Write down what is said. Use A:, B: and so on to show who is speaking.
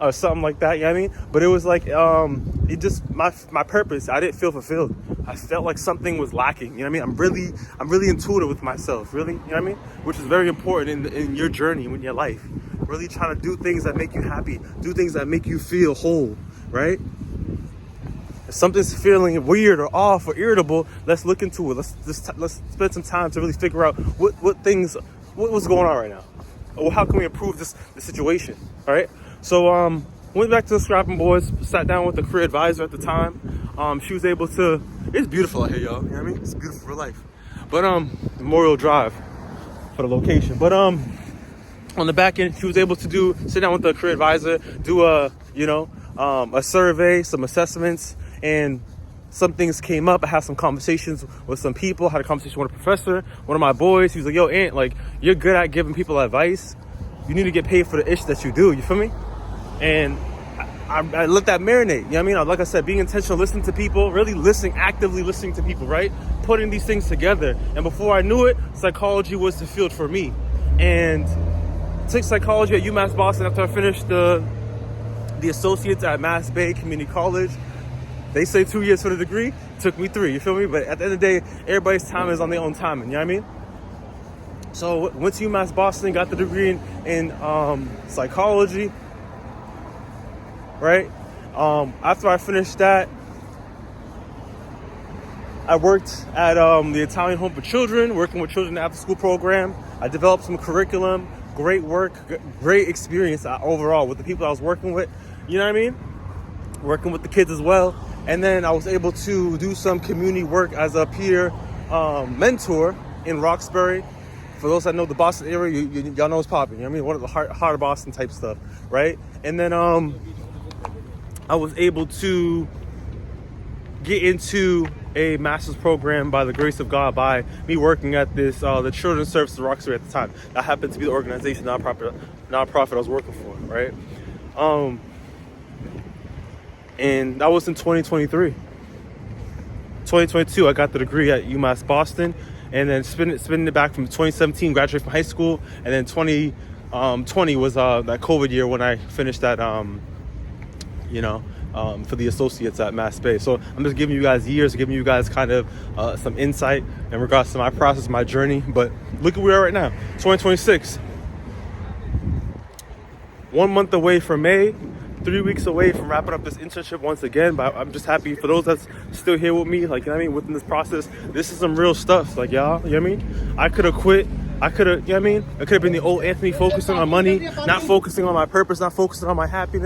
A: or something like that. You know what I mean? But it was like, it just, my purpose, I didn't feel fulfilled. I felt like something was lacking. You know what I mean? I'm really intuitive with myself, really. You know what I mean? Which is very important in your journey, in your life. Really trying to do things that make you happy, do things that make you feel whole, right? If something's feeling weird or off or irritable, let's look into it. Let's spend some time to really figure out what's going on right now. Or how can we improve the situation, all right? So went back to the Scrapping Boys, sat down with the career advisor at the time. She was able to, it's beautiful out here, y'all. You know what I mean? It's beautiful for life. But Memorial Drive for the location. But on the back end, she was able to sit down with the career advisor, do a survey, some assessments, and some things came up. I had some conversations with some people, had a conversation with a professor, one of my boys. He was like, yo, Ant, like, you're good at giving people advice. You need to get paid for the ish that you do. You feel me? And I let that marinate. You know what I mean? Like I said, being intentional, listening to people, really actively listening to people, right? Putting these things together. And before I knew it, psychology was the field for me. And took psychology at UMass Boston after I finished the associates at Mass Bay Community College. They say 2 years for the degree, took me 3, you feel me? But at the end of the day, everybody's time is on their own timing, you know what I mean? So went to UMass Boston, got the degree in psychology, right? After I finished that, I worked at the Italian Home for Children, working with children in the after school program. I developed some curriculum, great work, great experience overall with the people I was working with, you know what I mean? Working with the kids as well. And then I was able to do some community work as a peer mentor in Roxbury. For those that know the Boston area, y'all know it's popping. You know what I mean? One of the heart of Boston type stuff, right? And then I was able to get into a master's program by the grace of God by me working at this the Children's Services of Roxbury at the time. That happened to be the organization, nonprofit I was working for, right? And that was in 2023. 2022, I got the degree at UMass Boston, and then spinning it back from 2017, graduated from high school, and then 2020 was that COVID year when I finished that, for the associates at Mass Bay. So I'm just giving you guys years, giving you guys kind of some insight in regards to my process, my journey. But look at where we are right now, 2026. 1 month away from May. 3 weeks away from wrapping up this internship once again, but I'm just happy for those that's still here with me, like, you know what I mean, within this process. This is some real stuff, like, y'all, you know what I mean? I could have quit, I could have, you know what I mean? I could have been the old Anthony, focusing on money, not focusing on my purpose, not focusing on my happiness.